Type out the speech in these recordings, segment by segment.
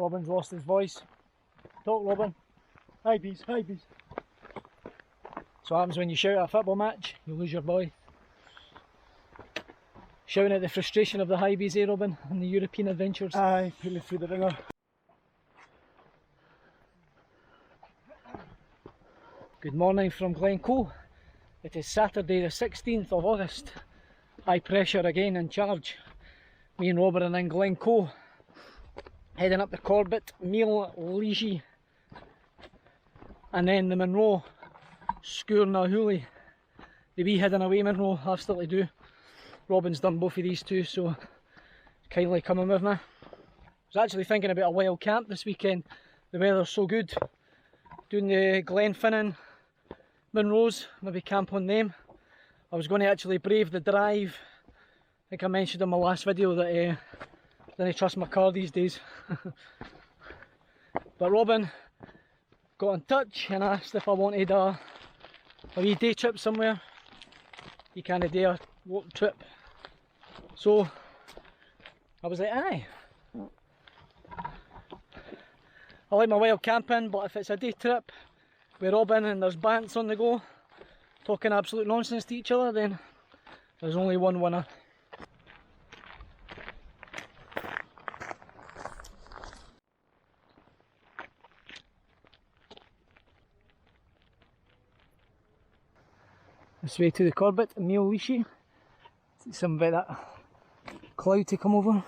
Robin's lost his voice. Talk, Robin. Hi bees, hi bees. So what happens when you shout at a football match? You lose your boy. Shouting at the frustration of the high bees, eh, Robin, and the European adventures. Aye, put me through the ringer. Good morning from Glencoe. It is Saturday the 16th of August. High pressure again in charge. Me and Robin are in Glencoe, heading up the Corbett Meall Lighiche, and then the Munro Sgor and h-Ulaidh. The wee hidden away Munro have still to do. Robin's done both of these two, so kindly coming with me. I was actually thinking about a wild camp this weekend. The weather's so good. Doing the Glenfinnan Munros, maybe camp on them. I was going to actually brave the drive. I think I mentioned in my last video that I didn't trust my car these days. But Robin got in touch and asked if I wanted a wee day trip somewhere. He can't do a walk trip. So I was like, aye. I like my wild camping, but if it's a day trip with Robin and there's bants on the go, talking absolute nonsense to each other, then there's only one winner. This way to the Corbett Meall Lighiche. See some bit of that cloud to come over.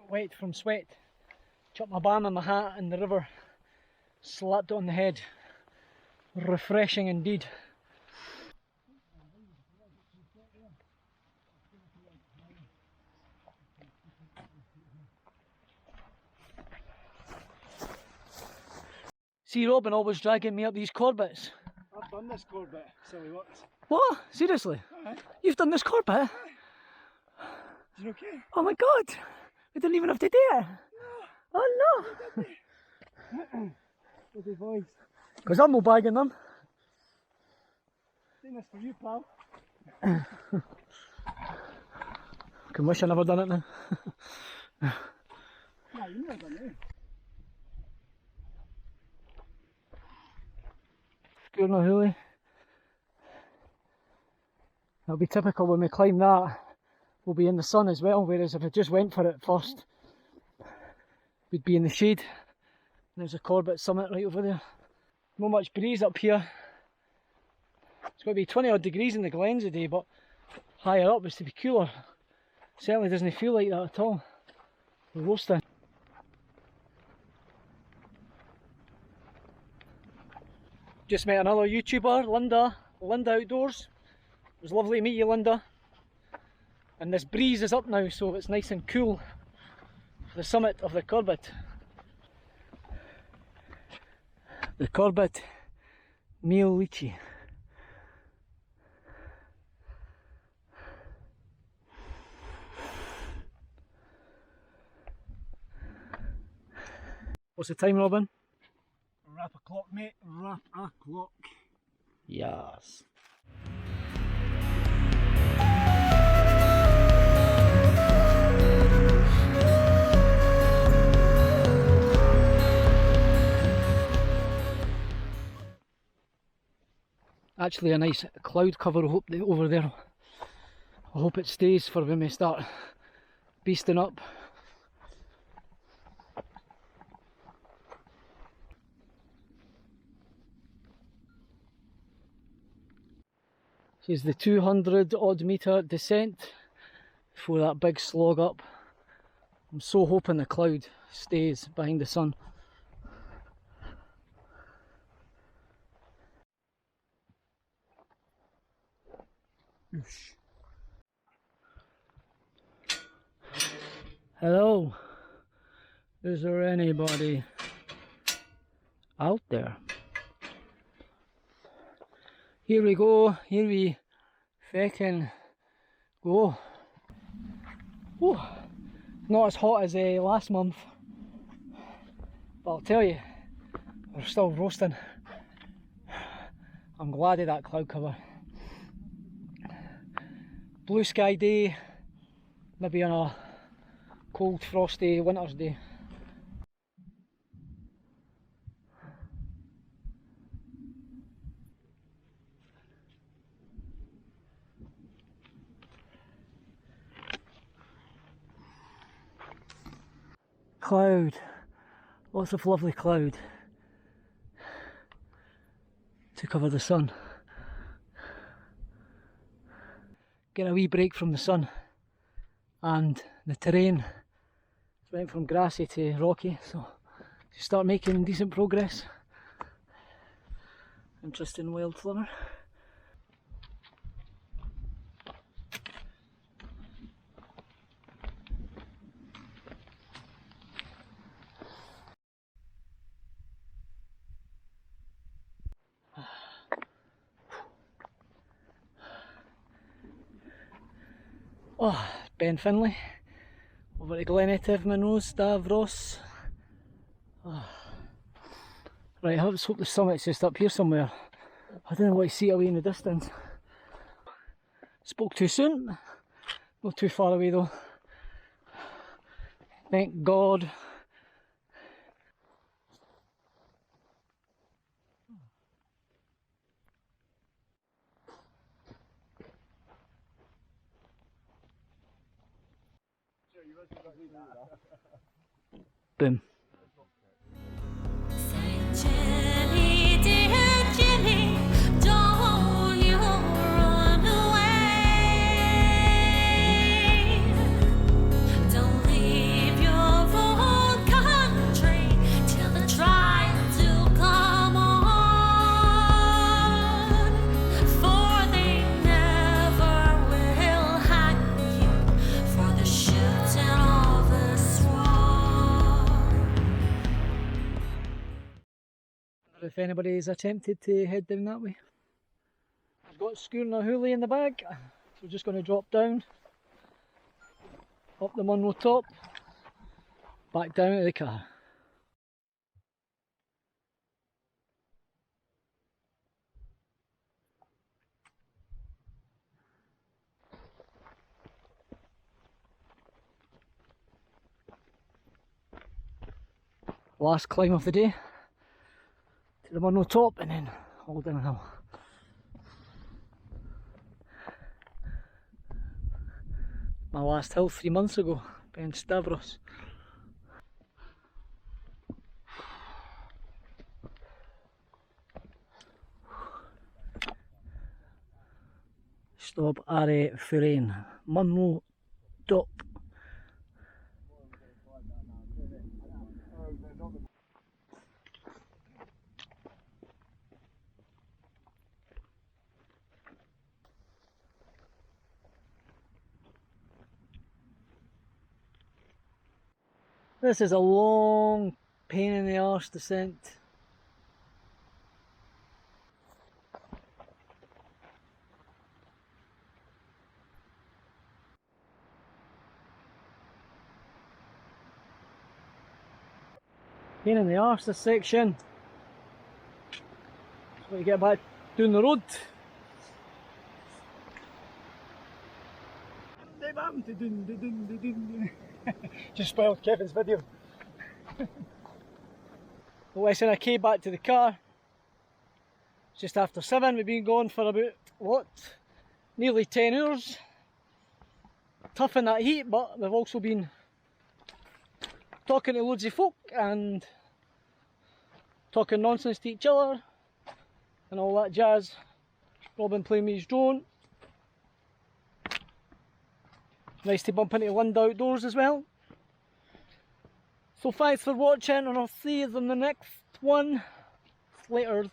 Wet from sweat. Chucked my balm in my hat in the river. Slapped it on the head. Refreshing indeed. See Robin always dragging me up these Corbett's. I've done this Corbett, silly what? What? Seriously? Aye. You've done this Corbett? Is it okay? Oh my god! We didn't even have to do it! No. Oh no! Bloody boys. Because I'm no bagging them. Doing this for you, pal. Can wish I never done it now. Nah, you never done it. Sgor and h-Ulaidh. That'll be typical when we climb that. We'll be in the sun as well, whereas if I just went for it first, we'd be in the shade. There's a Corbett summit right over there. Not much breeze up here. It's going to be 20 odd degrees in the glens today, but higher up is to be cooler. Certainly doesn't feel like that at all. We're roasting. Just met another YouTuber, Linda Outdoors. It was lovely to meet you, Linda. And this breeze is up now, so it's nice and cool for the summit of the Corbett. The Corbett Meall Lighiche. What's the time, Robin? Rap o'clock, mate. Rap o'clock. Yes. Actually a nice cloud cover over there. I hope it stays for when we start beasting up. Here's the 200 odd metre descent before that big slog up. I'm so hoping the cloud stays behind the sun. Hello, is there anybody out there? Here we go, here we feckin' go. Whew. Not as hot as last month, but I'll tell you, we're still roasting. I'm glad of that cloud cover. Blue sky day, maybe on a cold frosty winter's day. Cloud, lots of lovely cloud to cover the sun. Get a wee break from the sun, and the terrain went from grassy to rocky, so to start making decent progress. Interesting wildflower. Oh, Ben Finlay, over to Glencoe, Munro Sgor. Oh. Right, I just hope the summit's just up here somewhere. I don't know what I see away in the distance. Spoke too soon, not too far away though. Thank God. Boom. Jenny, dear Jenny, don't you run away. Don't leave your own country till the trials do come on. For they never will hang you for the shooting of a swan. If anybody's attempted to head down that way. I've got Sgor na h-Ulaidh in the bag, so we're just going to drop down, up the Munro top, back down to the car. Last climb of the day. The Munro top and then all downhill. My last hill 3 months ago, Ben Stavros. Stop Are Furain, Munro top. This is a long pain in the arse descent. Pain in the arse this section. So you get back down the road. Just spoiled Kevin's video. Well, listen, I came back to the car. It's just after 7. We've been going for about, what, nearly 10 hours. Tough in that heat, but we've also been talking to loads of folk and talking nonsense to each other and all that jazz. Robin playing me his drone. Nice to bump into Linda outdoors as well. So thanks for watching, and I'll see you in the next one. Later.